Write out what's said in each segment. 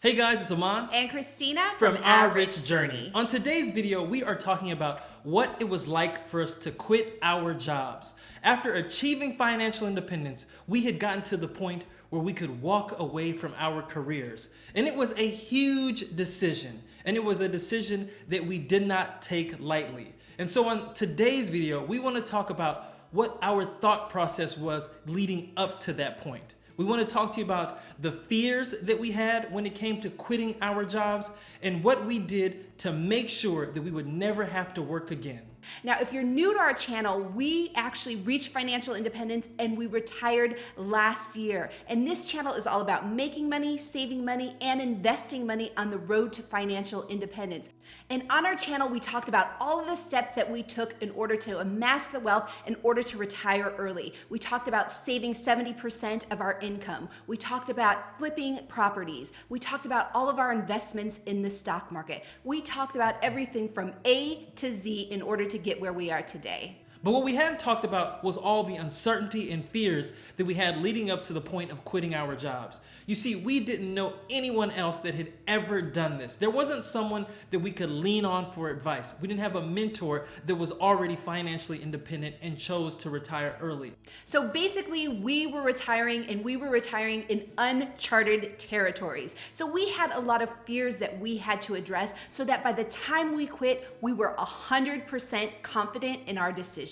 Hey guys, it's Aman and Christina from Our Rich Journey. On today's video, we are talking about what it was like for us to quit our jobs. After achieving financial independence, we had gotten to the point where we could walk away from our careers. And it was a huge decision. And it was a decision that we did not take lightly. And so on today's video, we want to talk about what our thought process was leading up to that point. We want to talk to you about the fears that we had when it came to quitting our jobs and what we did to make sure that we would never have to work again. Now, if you're new to our channel, we actually reached financial independence and we retired last year. And this channel is all about making money, saving money, and investing money on the road to financial independence. And on our channel, we talked about all of the steps that we took in order to amass the wealth in order to retire early. We talked about saving 70% of our income. We talked about flipping properties. We talked about all of our investments in the stock market. We talked about everything from A to Z in order to get where we are today. But what we hadn't talked about was all the uncertainty and fears that we had leading up to the point of quitting our jobs. You see, we didn't know anyone else that had ever done this. There wasn't someone that we could lean on for advice. We didn't have a mentor that was already financially independent and chose to retire early. So basically, we were retiring in uncharted territories. So we had a lot of fears that we had to address so that by the time we quit, we were 100% confident in our decision.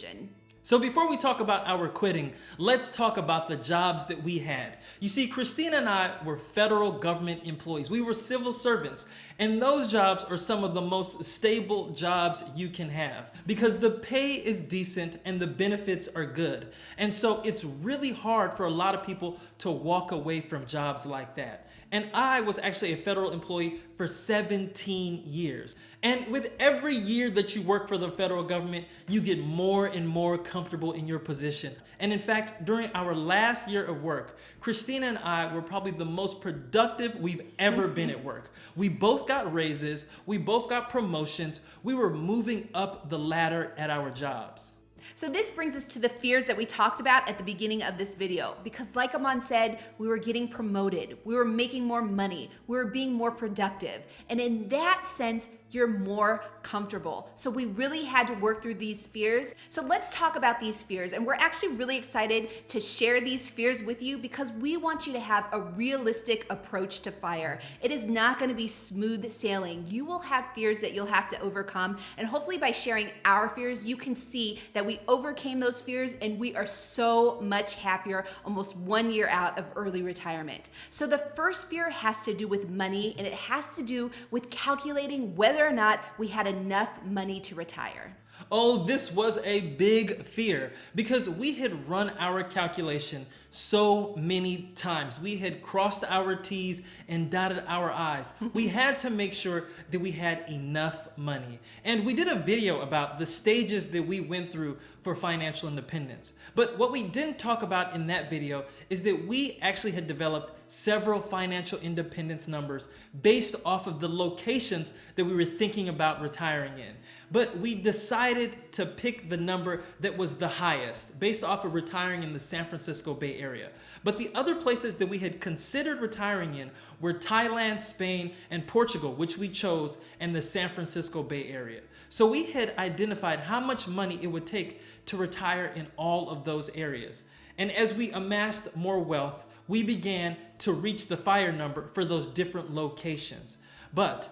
So before we talk about our quitting, let's talk about the jobs that we had. You see, Christina and I were federal government employees. We were civil servants, and those jobs are some of the most stable jobs you can have because the pay is decent and the benefits are good. And so it's really hard for a lot of people to walk away from jobs like that. And I was actually a federal employee for 17 years. And with every year that you work for the federal government, you get more and more comfortable in your position. And in fact, during our last year of work, Christina and I were probably the most productive we've ever been at work. We both got raises, we both got promotions, we were moving up the ladder at our jobs. So this brings us to the fears that we talked about at the beginning of this video. Because like Aman said, we were getting promoted, we were making more money, we were being more productive. And in that sense, you're more comfortable. So we really had to work through these fears. So let's talk about these fears. And we're actually really excited to share these fears with you because we want you to have a realistic approach to FIRE. It is not going to be smooth sailing. You will have fears that you'll have to overcome. And hopefully by sharing our fears, you can see that we overcame those fears and we are so much happier almost 1 year out of early retirement. So the first fear has to do with money, and it has to do with calculating whether or not we had enough money to retire. Oh, this was a big fear because we had run our calculation so many times. We had crossed our T's and dotted our I's. We had to make sure that we had enough money. And we did a video about the stages that we went through for financial independence. But what we didn't talk about in that video is that we actually had developed several financial independence numbers based off of the locations that we were thinking about retiring in. But we decided to pick the number that was the highest based off of retiring in the San Francisco Bay Area. But the other places that we had considered retiring in were Thailand, Spain, and Portugal, which we chose in the San Francisco Bay Area. So we had identified how much money it would take to retire in all of those areas. And as we amassed more wealth, we began to reach the FIRE number for those different locations. But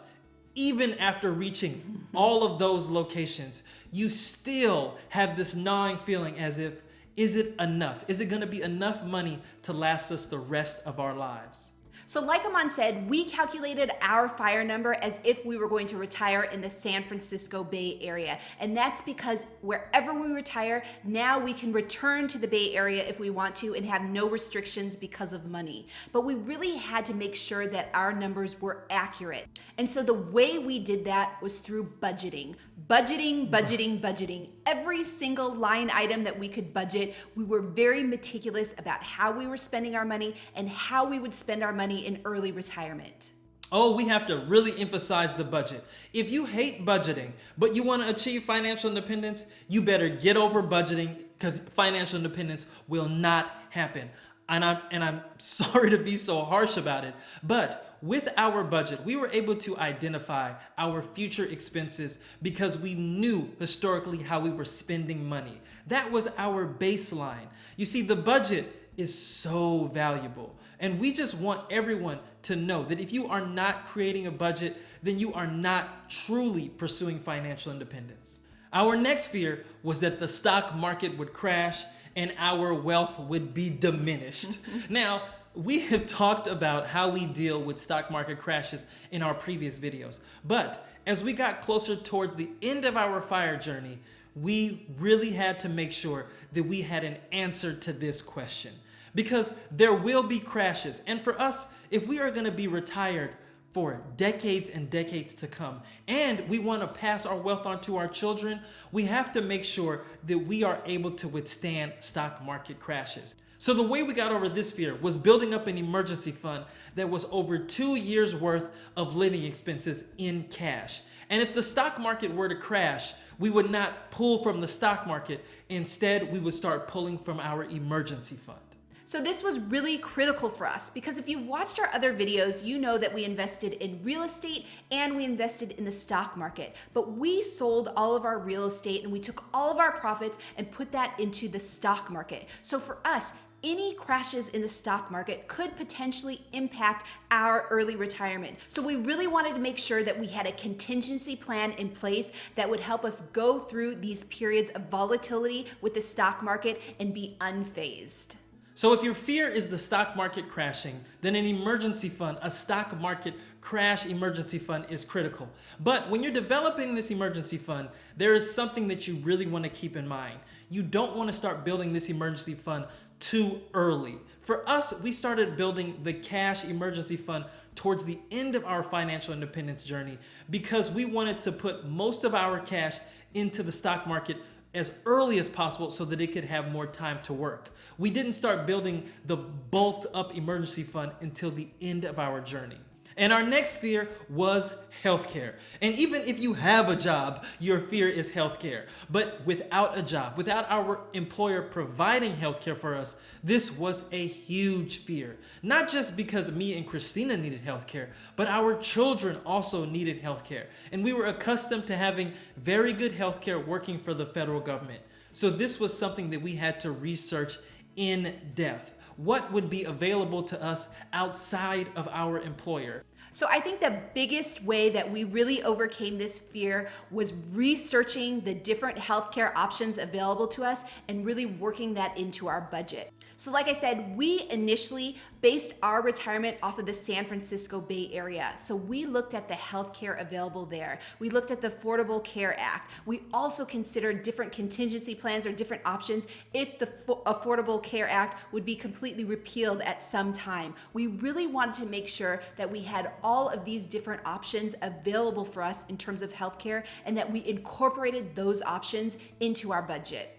even after reaching all of those locations, you still have this gnawing feeling as if, is it enough? Is it going to be enough money to last us the rest of our lives? So like Aman said, we calculated our FIRE number as if we were going to retire in the San Francisco Bay Area. And that's because wherever we retire, now we can return to the Bay Area if we want to and have no restrictions because of money. But we really had to make sure that our numbers were accurate. And so the way we did that was through budgeting. Budgeting. Every single line item that we could budget, we were very meticulous about how we were spending our money and how we would spend our money in early retirement. Oh, we have to really emphasize the budget. If you hate budgeting, but you want to achieve financial independence, you better get over budgeting because financial independence will not happen. And I'm sorry to be so harsh about it, but with our budget, we were able to identify our future expenses because we knew historically how we were spending money. That was our baseline. You see, the budget is so valuable, and we just want everyone to know that if you are not creating a budget, then you are not truly pursuing financial independence. Our next fear was that the stock market would crash and our wealth would be diminished. Now, we have talked about how we deal with stock market crashes in our previous videos, but as we got closer towards the end of our FIRE journey, we really had to make sure that we had an answer to this question. Because there will be crashes, and for us, if we are gonna be retired for decades and decades to come, and we want to pass our wealth on to our children, we have to make sure that we are able to withstand stock market crashes. So the way we got over this fear was building up an emergency fund that was over 2 years worth of living expenses in cash. And if the stock market were to crash, we would not pull from the stock market. Instead, we would start pulling from our emergency fund. So this was really critical for us because if you've watched our other videos, you know that we invested in real estate and we invested in the stock market. But we sold all of our real estate and we took all of our profits and put that into the stock market. So for us, any crashes in the stock market could potentially impact our early retirement. So we really wanted to make sure that we had a contingency plan in place that would help us go through these periods of volatility with the stock market and be unfazed. So if your fear is the stock market crashing, then an emergency fund, a stock market crash emergency fund is critical. But when you're developing this emergency fund, there is something that you really want to keep in mind. You don't want to start building this emergency fund too early. For us, we started building the cash emergency fund towards the end of our financial independence journey because we wanted to put most of our cash into the stock market as early as possible so that it could have more time to work. We didn't start building the bulked up emergency fund until the end of our journey. And our next fear was healthcare. And even if you have a job, your fear is healthcare. But without a job, without our employer providing healthcare for us, this was a huge fear. Not just because me and Christina needed healthcare, but our children also needed healthcare. And we were accustomed to having very good healthcare working for the federal government. So this was something that we had to research in depth. What would be available to us outside of our employer? So I think the biggest way that we really overcame this fear was researching the different healthcare options available to us and really working that into our budget. So like I said, we initially based our retirement off of the San Francisco Bay Area. So we looked at the healthcare available there. We looked at the Affordable Care Act. We also considered different contingency plans or different options if the Affordable Care Act would be completely repealed at some time. We really wanted to make sure that we had all of these different options available for us in terms of healthcare and that we incorporated those options into our budget.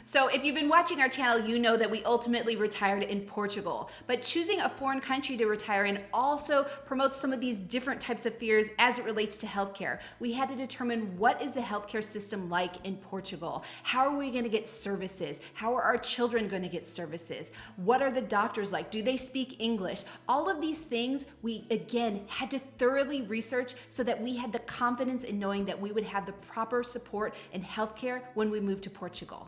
So if you've been watching our channel, you know that we ultimately retired in Portugal. But choosing a foreign country to retire in also promotes some of these different types of fears as it relates to healthcare. We had to determine what is the healthcare system like in Portugal? How are we going to get services? How are our children going to get services? What are the doctors like? Do they speak English? All of these things we, again, had to thoroughly research so that we had the confidence in knowing that we would have the proper support in healthcare when we moved to Portugal.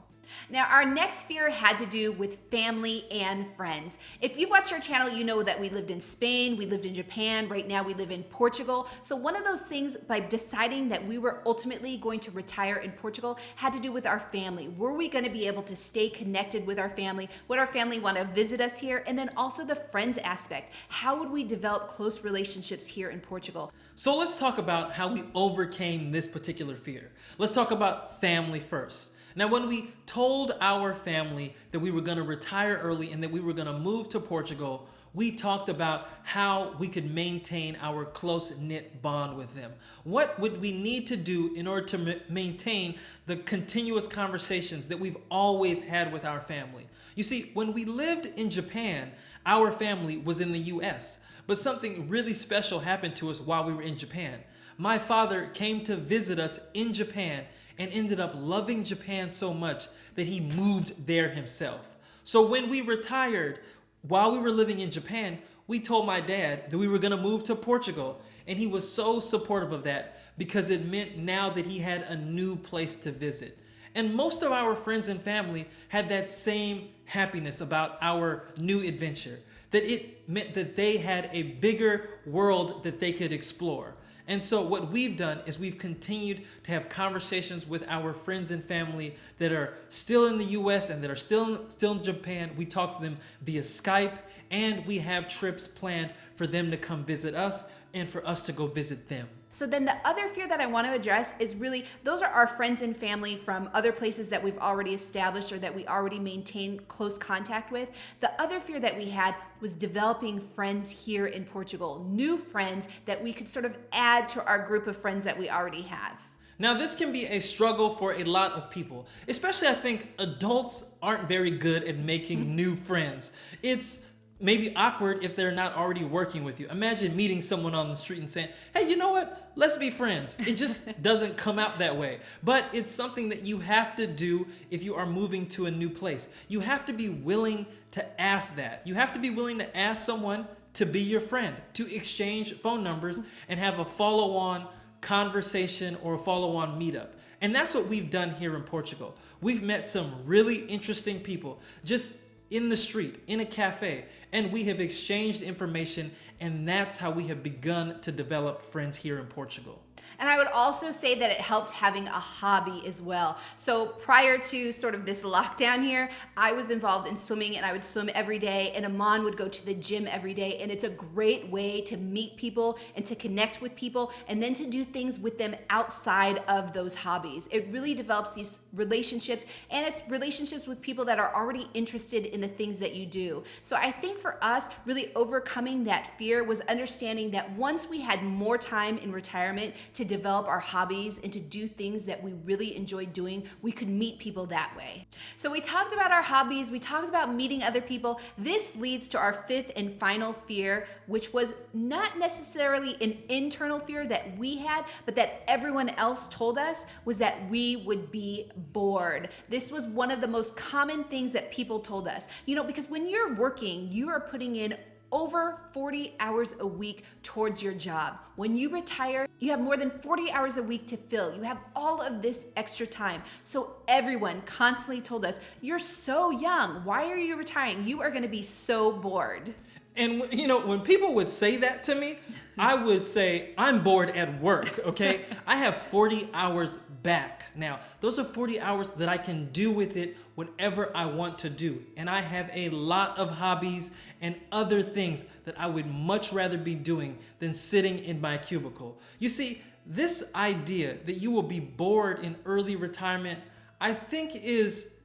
Now, our next fear had to do with family and friends. If you've watched our channel, you know that we lived in Spain, we lived in Japan, right now we live in Portugal. So one of those things by deciding that we were ultimately going to retire in Portugal had to do with our family. Were we going to be able to stay connected with our family? Would our family want to visit us here? And then also the friends aspect. How would we develop close relationships here in Portugal? So let's talk about how we overcame this particular fear. Let's talk about family first. Now, when we told our family that we were going to retire early and that we were going to move to Portugal, we talked about how we could maintain our close-knit bond with them. What would we need to do in order to maintain the continuous conversations that we've always had with our family? You see, when we lived in Japan, our family was in the US, but something really special happened to us while we were in Japan. My father came to visit us in Japan and ended up loving Japan so much that he moved there himself. So when we retired, while we were living in Japan, we told my dad that we were going to move to Portugal. And he was so supportive of that because it meant now that he had a new place to visit. And most of our friends and family had that same happiness about our new adventure, that it meant that they had a bigger world that they could explore. And so what we've done is we've continued to have conversations with our friends and family that are still in the US and that are still in Japan. We talk to them via Skype, and we have trips planned for them to come visit us and for us to go visit them. So then the other fear that I want to address is really, those are our friends and family from other places that we've already established or that we already maintain close contact with. The other fear that we had was developing friends here in Portugal, new friends that we could sort of add to our group of friends that we already have. Now, this can be a struggle for a lot of people, especially I think adults aren't very good at making new friends. It's maybe awkward if they're not already working with you. Imagine meeting someone on the street and saying, hey, you know what? Let's be friends. It just doesn't come out that way. But it's something that you have to do if you are moving to a new place. You have to be willing to ask that. You have to be willing to ask someone to be your friend, to exchange phone numbers and have a follow-on conversation or a follow-on meetup. And that's what we've done here in Portugal. We've met some really interesting people just in the street, in a cafe, and we have exchanged information, and that's how we have begun to develop friends here in Portugal. And I would also say that it helps having a hobby as well. So prior to sort of this lockdown here, I was involved in swimming, and I would swim every day, and Aman would go to the gym every day. And it's a great way to meet people and to connect with people and then to do things with them outside of those hobbies. It really develops these relationships, and it's relationships with people that are already interested in the things that you do. So I think for us, really overcoming that fear was understanding that once we had more time in retirement to develop our hobbies and to do things that we really enjoy doing, we could meet people that way. So we talked about our hobbies, we talked about meeting other people. This leads to our fifth and final fear, which was not necessarily an internal fear that we had, but that everyone else told us, was that we would be bored. This was one of the most common things that people told us. You know, because when you're working, you are putting in over 40 hours a week towards your job. When you retire, you have more than 40 hours a week to fill. You have all of this extra time. So everyone constantly told us, you're so young. Why are you retiring? You are going to be so bored. And you know, when people would say that to me, I would say, I'm bored at work, okay? I have 40 hours back. Now, those are 40 hours that I can do with it whatever I want to do. And I have a lot of hobbies and other things that I would much rather be doing than sitting in my cubicle. You see, this idea that you will be bored in early retirement, I think is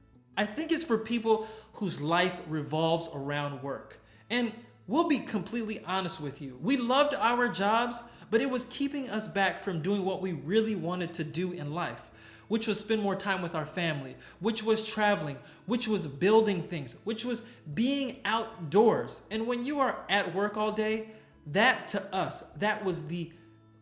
for people whose life revolves around work. And we'll be completely honest with you. We loved our jobs, but it was keeping us back from doing what we really wanted to do in life, which was spend more time with our family, which was traveling, which was building things, which was being outdoors. And when you are at work all day, that to us, that was the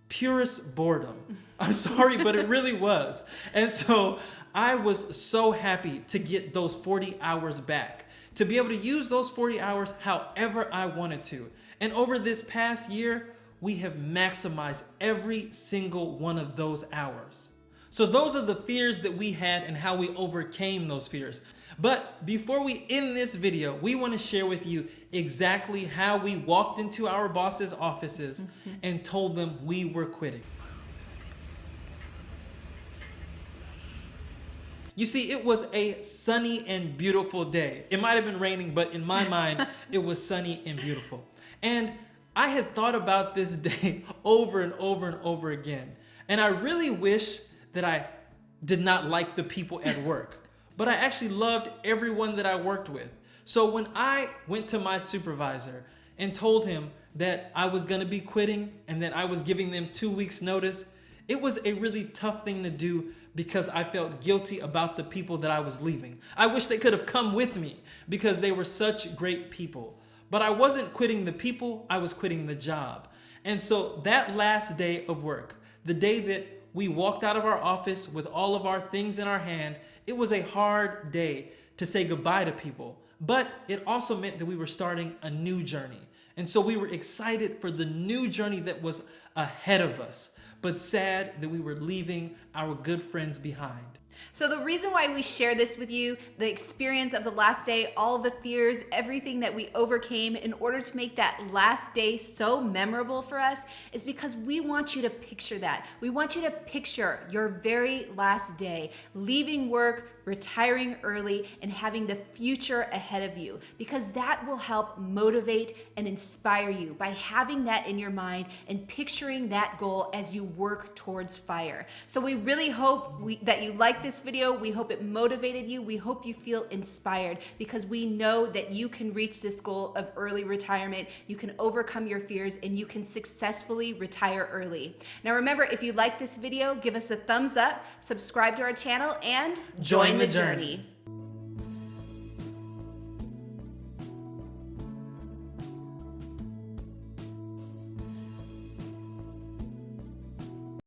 purest boredom. I'm sorry, but it really was. And so I was so happy to get those 40 hours back, to be able to use those 40 hours however I wanted to. And over this past year, we have maximized every single one of those hours. So those are the fears that we had and how we overcame those fears. But before we end this video, we want to share with you exactly how we walked into our boss's offices and told them we were quitting. You see, it was a sunny and beautiful day. It might have been raining, but in my mind, it was sunny and beautiful. And I had thought about this day over and over and over again. And I really wish that I did not like the people at work, but I actually loved everyone that I worked with. So when I went to my supervisor and told him that I was going to be quitting and that I was giving them 2 weeks notice, it was a really tough thing to do because I felt guilty about the people that I was leaving. I wish they could have come with me because they were such great people. But I wasn't quitting the people, I was quitting the job. And so that last day of work, the day that we walked out of our office with all of our things in our hand, it was a hard day to say goodbye to people. but it also meant that we were starting a new journey. And so we were excited for the new journey that was ahead of us, but sad that we were leaving our good friends behind. So the reason why we share this with you, the experience of the last day, all the fears, everything that we overcame in order to make that last day so memorable for us, is because we want you to picture that. We want you to picture your very last day, leaving work, retiring early, and having the future ahead of you, because that will help motivate and inspire you by having that in your mind and picturing that goal as you work towards FIRE. So we really hope that you like this video. We hope it motivated you. We hope you feel inspired, because we know that you can reach this goal of early retirement. You can overcome your fears and you can successfully retire early. Now remember, if you like this video, give us a thumbs up, subscribe to our channel, and join the journey.